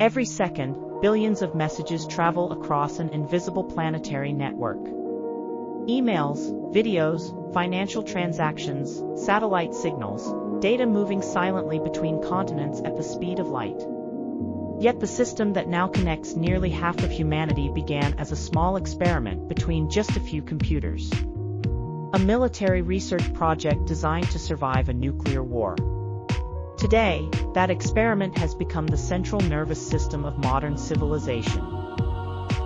Every second, billions of messages travel across an invisible planetary network. Emails, videos, financial transactions, satellite signals, data moving silently between continents at the speed of light. Yet the system that now connects nearly half of humanity began as a small experiment between just a few computers. A military research project designed to survive a nuclear war. Today, that experiment has become the central nervous system of modern civilization.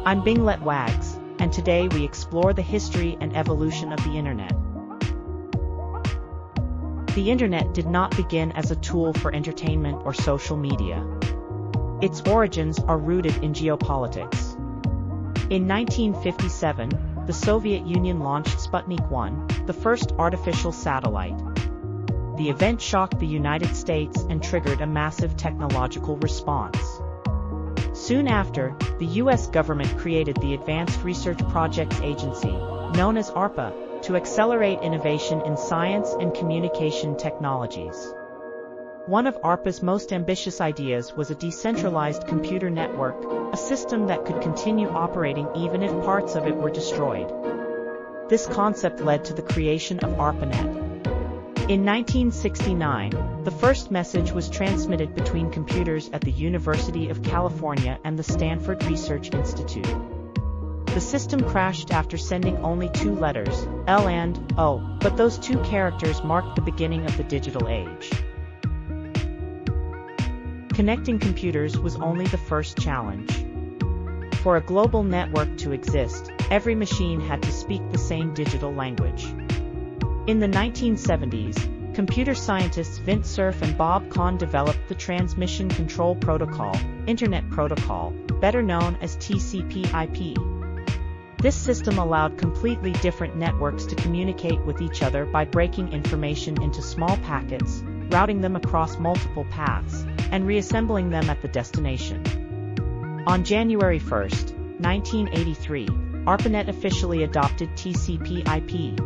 I'm Binglet Wags, and today we explore the history and evolution of the Internet. The Internet did not begin as a tool for entertainment or social media. Its origins are rooted in geopolitics. In 1957, the Soviet Union launched Sputnik 1, the first artificial satellite. The event shocked the United States and triggered a massive technological response. Soon after, the U.S. government created the Advanced Research Projects Agency, known as ARPA, to accelerate innovation in science and communication technologies. One of ARPA's most ambitious ideas was a decentralized computer network, a system that could continue operating even if parts of it were destroyed. This concept led to the creation of ARPANET. In 1969, the first message was transmitted between computers at the University of California and the Stanford Research Institute. The system crashed after sending only 2 letters, L and O, but those 2 characters marked the beginning of the digital age. Connecting computers was only the first challenge. For a global network to exist, every machine had to speak the same digital language. In the 1970s, computer scientists Vint Cerf and Bob Kahn developed the Transmission Control Protocol, Internet Protocol, better known as TCP/IP. This system allowed completely different networks to communicate with each other by breaking information into small packets, routing them across multiple paths, and reassembling them at the destination. On January 1, 1983, ARPANET officially adopted TCP/IP.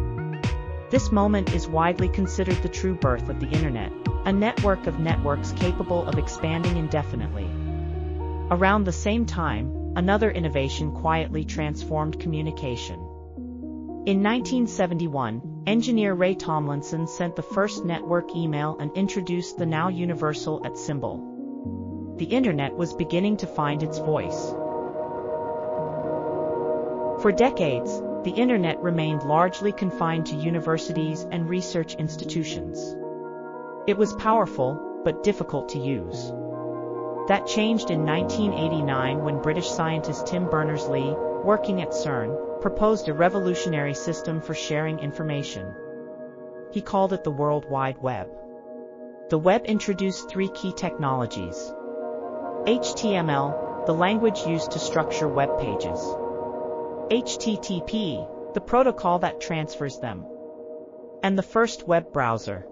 This moment is widely considered the true birth of the Internet, a network of networks capable of expanding indefinitely. Around the same time, another innovation quietly transformed communication. In 1971, engineer Ray Tomlinson sent the first network email and introduced the now universal @ symbol. The Internet was beginning to find its voice. For decades, the Internet remained largely confined to universities and research institutions. It was powerful, but difficult to use. That changed in 1989 when British scientist Tim Berners-Lee, working at CERN, proposed a revolutionary system for sharing information. He called it the World Wide Web. The web introduced 3 key technologies. HTML, the language used to structure web pages. HTTP, the protocol that transfers them. And the first web browser.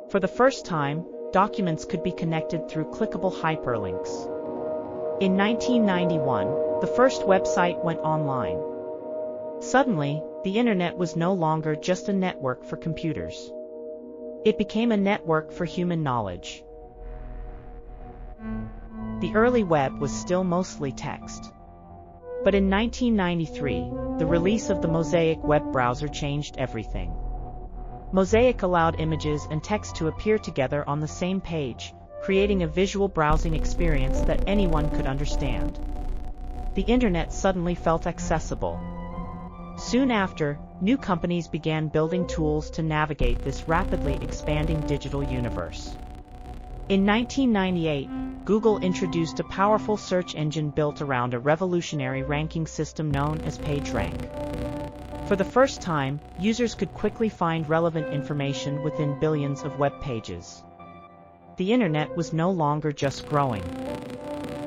For the first time, documents could be connected through clickable hyperlinks. In 1991, the first website went online. Suddenly, the Internet was no longer just a network for computers. It became a network for human knowledge. The early web was still mostly text. But in 1993, the release of the Mosaic web browser changed everything. Mosaic allowed images and text to appear together on the same page, creating a visual browsing experience that anyone could understand. The Internet suddenly felt accessible. Soon after, new companies began building tools to navigate this rapidly expanding digital universe. In 1998, Google introduced a powerful search engine built around a revolutionary ranking system known as PageRank. For the first time, users could quickly find relevant information within billions of web pages. The Internet was no longer just growing.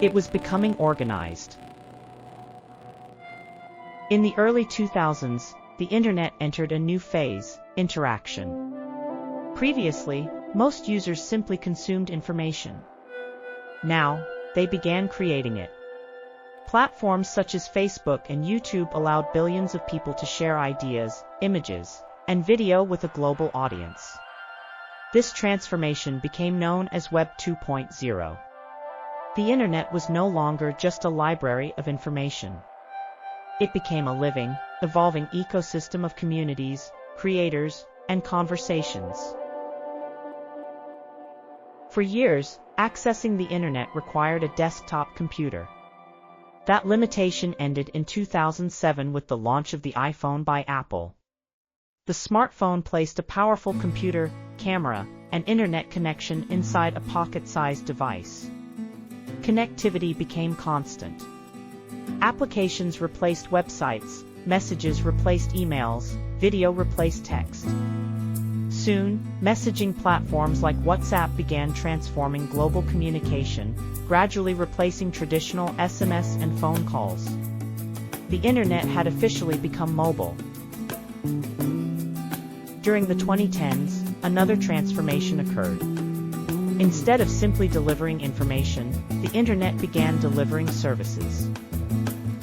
It was becoming organized. In the early 2000s, the Internet entered a new phase, interaction. Previously, most users simply consumed information. Now, they began creating it. Platforms such as Facebook and YouTube allowed billions of people to share ideas, images, and video with a global audience. This transformation became known as Web 2.0. The internet was no longer just a library of information. It became a living, evolving ecosystem of communities, creators, and conversations. For years, accessing the internet required a desktop computer. That limitation ended in 2007 with the launch of the iPhone by Apple. The smartphone placed a powerful computer, camera, and internet connection inside a pocket-sized device. Connectivity became constant. Applications replaced websites, messages replaced emails, video replaced text. Soon, messaging platforms like WhatsApp began transforming global communication, gradually replacing traditional SMS and phone calls. The internet had officially become mobile. During the 2010s, another transformation occurred. Instead of simply delivering information, the internet began delivering services.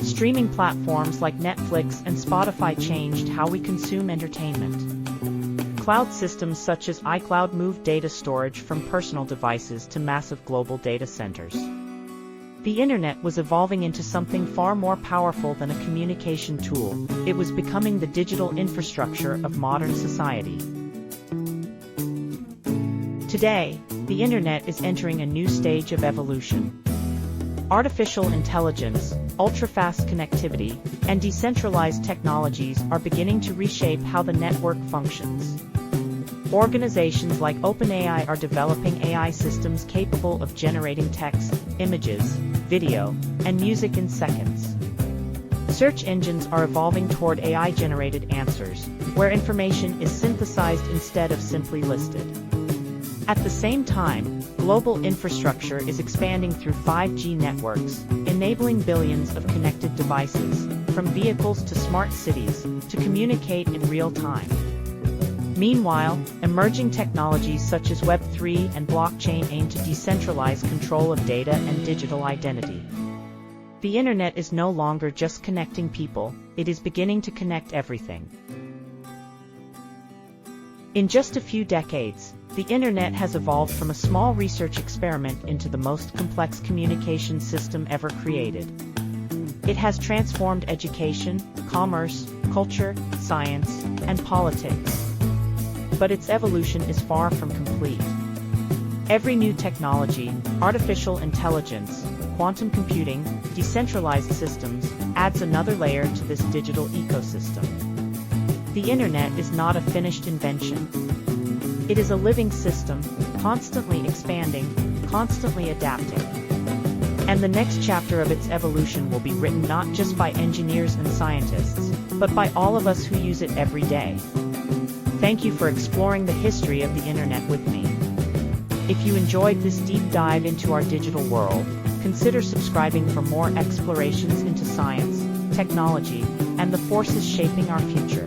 Streaming platforms like Netflix and Spotify changed how we consume entertainment. Cloud systems such as iCloud moved data storage from personal devices to massive global data centers. The internet was evolving into something far more powerful than a communication tool. It was becoming the digital infrastructure of modern society. Today, the internet is entering a new stage of evolution. Artificial intelligence, ultra-fast connectivity, and decentralized technologies are beginning to reshape how the network functions. Organizations like OpenAI are developing AI systems capable of generating text, images, video, and music in seconds. Search engines are evolving toward AI-generated answers, where information is synthesized instead of simply listed. At the same time, global infrastructure is expanding through 5G networks, enabling billions of connected devices, from vehicles to smart cities, to communicate in real time. Meanwhile, emerging technologies such as Web3 and blockchain aim to decentralize control of data and digital identity. The internet is no longer just connecting people, it is beginning to connect everything. In just a few decades, the internet has evolved from a small research experiment into the most complex communication system ever created. It has transformed education, commerce, culture, science, and politics. But its evolution is far from complete. Every new technology, artificial intelligence, quantum computing, decentralized systems, adds another layer to this digital ecosystem. The internet is not a finished invention. It is a living system, constantly expanding, constantly adapting. And the next chapter of its evolution will be written not just by engineers and scientists, but by all of us who use it every day. Thank you for exploring the history of the internet with me. If you enjoyed this deep dive into our digital world, consider subscribing for more explorations into science, technology, and the forces shaping our future.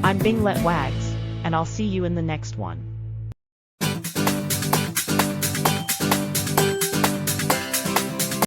I'm Binglet Wags, and I'll see you in the next one.